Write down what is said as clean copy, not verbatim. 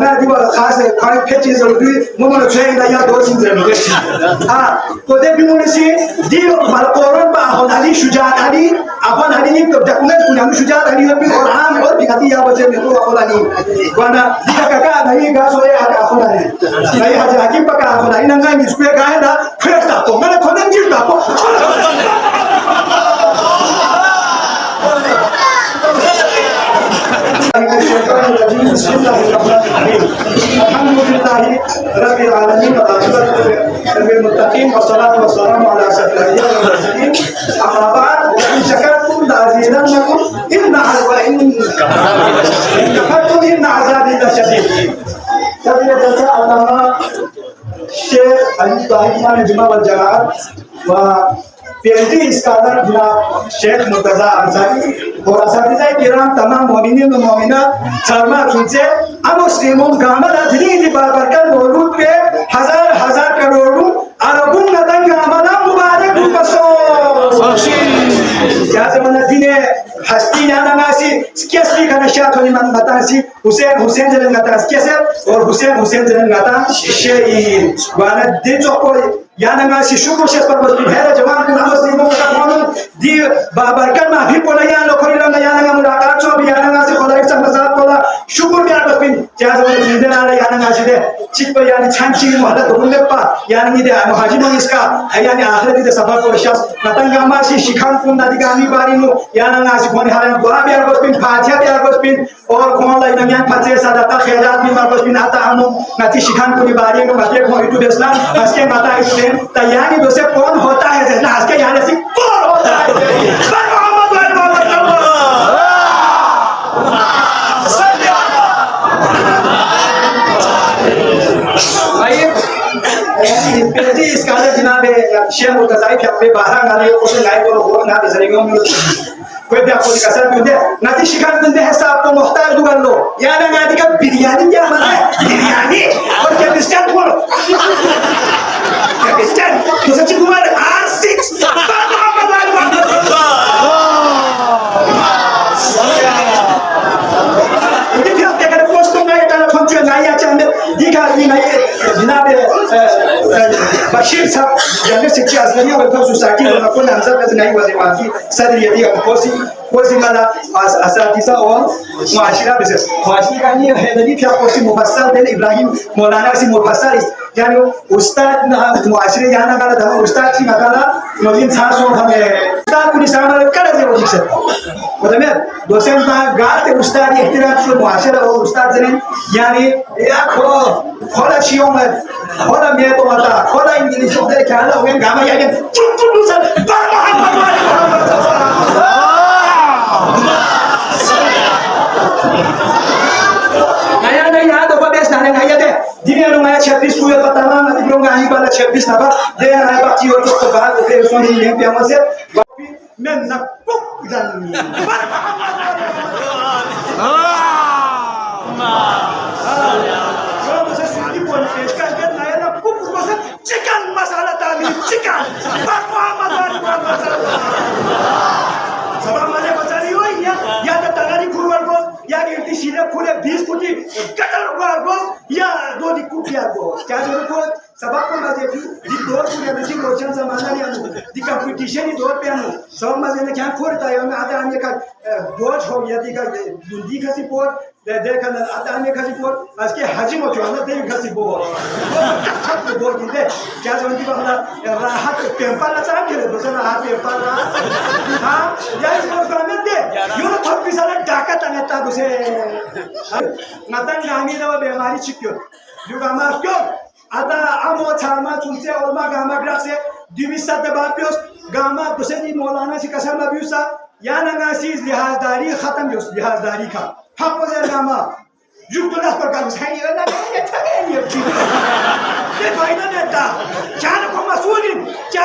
ना दिवा खास खाने फेची जरूरी मोमन छें ना या दो सिंह जरूरी तो दे भी मुझे सी दी मालकोरन बा होनाली शुजातानी अपन हनी नी तो डॉक्यूमेंट पुन्हा शुजातानी और भी और भी खाती या बचे में तो अकोलानी वाना दिया काका नहीं गा सोए आका अकोलानी नहीं हज हाकिम पका अकोलानी नंगा निस्कुए गाय ना फ्रेश ता तो मैंने खोने गिर ता को Alhamdulillah Rabbil alamin wa lil muttaqin wassalatu wassalamu ala asyrafil anbiya'i wal mursalin amma ba'd la in shakartum la azidannakum inna kafartum inna azabi lashadid Tabiya jalsa Allama Sheikh Ali Tahir Juma wal Jamaat wa PhD scholar जनाब शेख मुर्तजा अंसारी और असातिज़ाए किराम तमाम मोमिनीन व मोमिनात शर्मा सुनसे अमुस्लिमों गामल अधनी दी बाबरकत मौलूद पे हजार करोड़ों अरबों नदन गामला मुबारक बसो क्या ज़माना दिने हस्ती याना नासी कैसे का नशात होने मन बतासी हुसैन जलन गता कैसे और हुसैन जलन गता शेईन वाला दिन जो कोई याना नासी शुक्र शेष पर बस बिहार जवान को मुस्लिमों का मालूम दी बाबरकत में भी पोला याना लोकरी लंगा याना मुलाकात चो भी याना नासी खुदाई से मजाक पोला शुक्र भी बस बिन क्या ज़माना जिंदे ना याना नासी दे चिक पर यानी छांची मुहल्ला दुबुल्ले पा यानी ये दे मुहाजिरों इसका यानी आखिरत दे सफर को शख्स नतंगा मासी शिखान कुंडा दिगामी बारी नो याना नासी कोने हाल दुआ भी बस बिन फातिहा भी बस बिन और कौन लाई नंगियां फते सदाता खैरात भी बस बिन आता हम नती शिखान कुनी बारी नो मते को इतु देसना हसके माता इतु तैयारी दोसे कौन होता है ना हसके यानी से कौन होता है पहले इसका जनाब शेख मुर्तज़ा के अपने 12 गाने को से लाइव और हो ना बेसरियों में कोई भी आपको कसर भी दे नाती शिकार बंदे है साहब को मुख्तार दुगल लो यार नाती का बिरयानी क्या बना है बिरयानी और क्या बिस्किट बोलो क्या बिस्किट तो सच्ची तुम्हारे R6 ये भी आप देखा पोस्ट को नया टाना फंक्शन नया चैनल दिखा भी नहीं जनाब बशीर साहब general secretary Aslami welfare society और नफुल हमजा का नहीं वजीफाती सदरियती और कोसी माला असातिज़ा और मुआशिरा बिज़नेस मुआशिरा का ये है नदी क्या कोसी मुफस्सल दिन इब्राहिम मौलाना से मुफस्सल यानी उस्ताद मुआशिरे याना का था उस्ताद की मकाला नवीन सासो हमें उस्ताद को निशान कर दे वो जिसे मतलब मैं दोसें ना गाते उस्ताद इख्तिराम से मुआशिरा और उस्ताद जने यानी या खोला चियों में खोला मैं तो मता खोला इंग्लिश होते क्या ना होंगे गामा यानी चुप दूसरा नया याद होगा बेस नारे नया दे जिन्हें लोग नया 26 को ये पता ना मतलब लोग आने वाला 26 ना बा दे नया बाकी और तो बात होते हैं उसमें नहीं पे हमसे मैं नकुक जानी चिकन मसाला दाली चिकन या तो तगारी खुरवार को या गिरती सीने खुले 20 फुटी कटर वार को या दो दी कुपिया को क्या जो को सबक को मजे भी दी दो पूरे बेसी क्वेश्चन समाधान या दी कंपटीशन ही दो पे आनो सब मजे ने क्या खोरता है मैं आधा आने का बोझ हो गया दी का दुंदी खसी पोर देखा ना आधा आने खसी पोर आज के हाजिम हो क्यों ना दे खसी पोर छत पे बोल दी क्या जो दी वाला राहत पेपर ला चाह के बस ना हाथ पेपर हां या इस बार में दे यो ना थप पिसाला डाका तंगता दुसे नतन गामी दवा बीमारी चिक्यो युगा मार क्यों आता अमो छामा चुनसे ओलमा गामा ग्रासे दिविसा तबापियोस गामा दुसेनी मौलाना से कसम अब्यूसा या नगासी लिहाजदारी खत्म योस लिहाजदारी का हक वजह गामा युग तो नस पर काबू है ये ना ये ठगे नहीं ये फायदा देता क्या को मसूलिन क्या